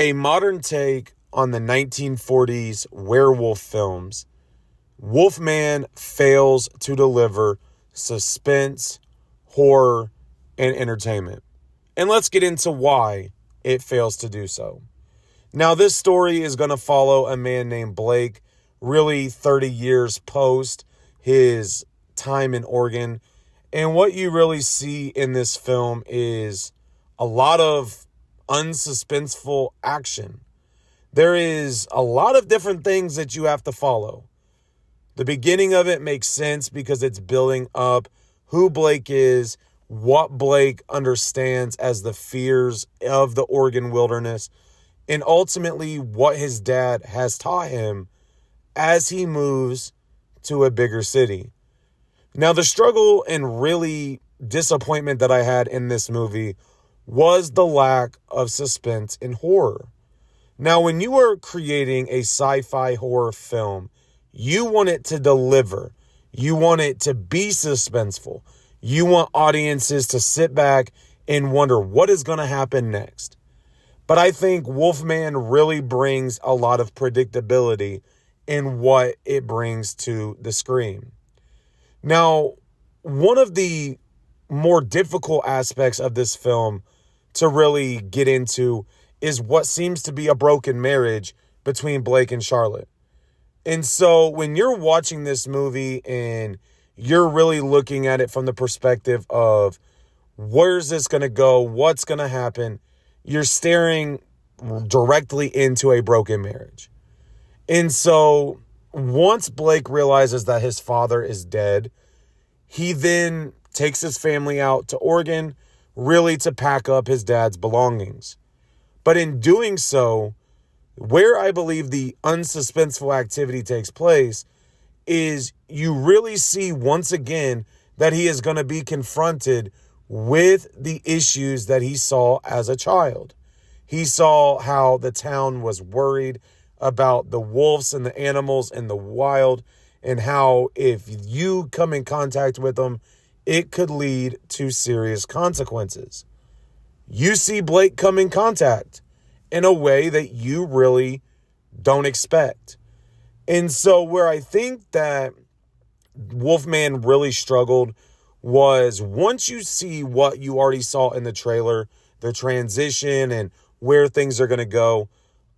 a modern take on the 1940s werewolf films, Wolfman fails to deliver suspense, horror, and entertainment. And let's get into why it fails to do so. Now, this story is going to follow a man named Blake, really 30 years post his time in Oregon. And what you really see in this film is a lot of unsuspenseful action. There is a lot of different things that you have to follow. The beginning of it makes sense because it's building up who Blake is, what Blake understands as the fears of the Oregon wilderness, and ultimately what his dad has taught him as he moves to a bigger city. Now, the struggle and really disappointment that I had in this movie was the lack of suspense and horror. Now, when you are creating a sci-fi horror film, you want it to deliver. You want it to be suspenseful. You want audiences to sit back and wonder what is going to happen next. But I think Wolfman really brings a lot of predictability in what it brings to the screen. Now, one of the more difficult aspects of this film to really get into is what seems to be a broken marriage between Blake and Charlotte. And so when you're watching this movie and you're really looking at it from the perspective of where's this going to go, what's going to happen, you're staring directly into a broken marriage. And so once Blake realizes that his father is dead, he then takes his family out to Oregon, really to pack up his dad's belongings. But in doing so, where I believe the unsuspenseful activity takes place is you really see once again that he is going to be confronted with the issues that he saw as a child. He saw how the town was worried about the wolves and the animals in the wild, and how if you come in contact with them, it could lead to serious consequences. You see Blake come in contact in a way that you really don't expect. And so where I think that Wolfman really struggled was once you see what you already saw in the trailer, the transition and where things are going to go,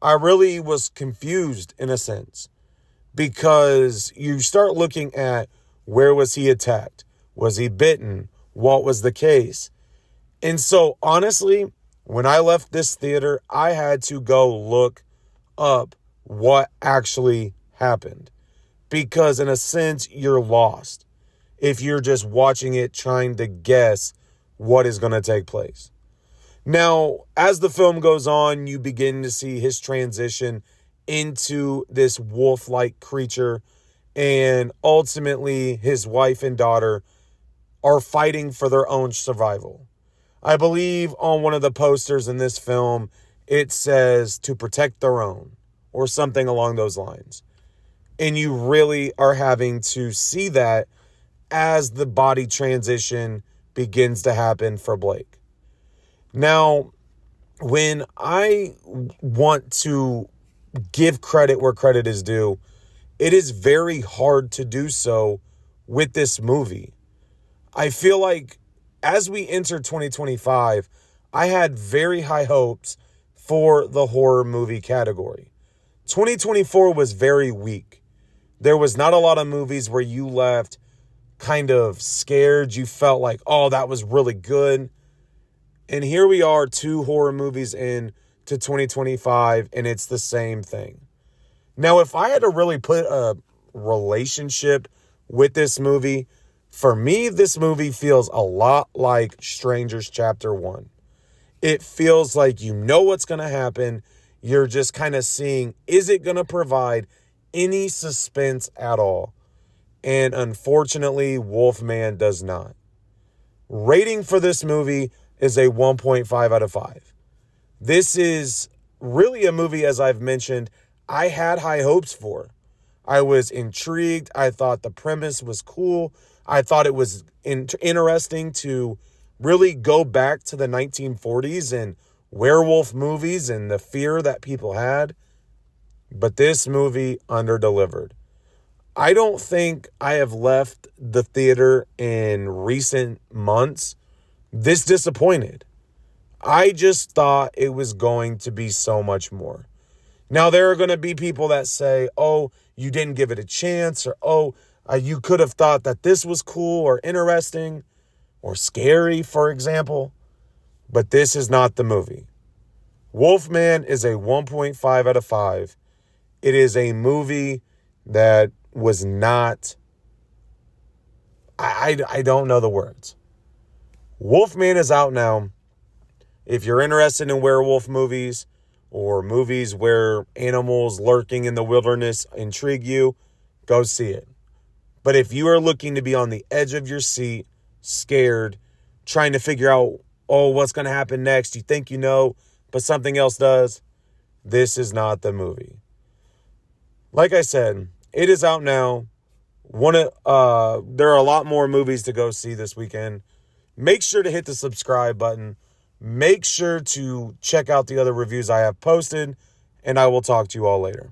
I really was confused in a sense, because you start looking at where was he attacked? Was he bitten? What was the case? And so honestly, when I left this theater, I had to go look up what actually happened, because in a sense, you're lost if you're just watching it trying to guess what is going to take place. Now, as the film goes on, you begin to see his transition into this wolf-like creature, and ultimately his wife and daughter are fighting for their own survival. I believe on one of the posters in this film, it says to protect their own or something along those lines. And you really are having to see that as the body transition begins to happen for Blake. Now, when I want to give credit where credit is due, it is very hard to do so with this movie. I feel like as we enter 2025, I had very high hopes for the horror movie category. 2024 was very weak. There was not a lot of movies where you left kind of scared. You felt like, oh, that was really good. And here we are, 2 horror movies in to 2025, and it's the same thing. Now, if I had to really put a relationship with this movie, for me, this movie feels a lot like Strangers Chapter 1. It feels like you know what's going to happen. You're just kind of seeing, is it going to provide any suspense at all? And unfortunately, Wolfman does not. Rating for this movie is a 1.5 out of 5. This is really a movie, as I've mentioned, I had high hopes for. I was intrigued. I thought the premise was cool. I thought it was interesting to really go back to the 1940s and werewolf movies and the fear that people had, but this movie underdelivered. I don't think I have left the theater in recent months this disappointed. I just thought it was going to be so much more. Now, there are going to be people that say, oh, you didn't give it a chance, or oh, you could have thought that this was cool or interesting or scary, for example. But this is not the movie. Wolfman is a 1.5 out of 5. It is a movie that was not... I don't know the words. Wolfman is out now. If you're interested in werewolf movies or movies where animals lurking in the wilderness intrigue you, go see it. But if you are looking to be on the edge of your seat, scared, trying to figure out, oh, what's going to happen next, you think you know, but something else does, this is not the movie. Like I said, it is out now. There are a lot more movies to go see this weekend. Make sure to hit the subscribe button. Make sure to check out the other reviews I have posted, and I will talk to you all later.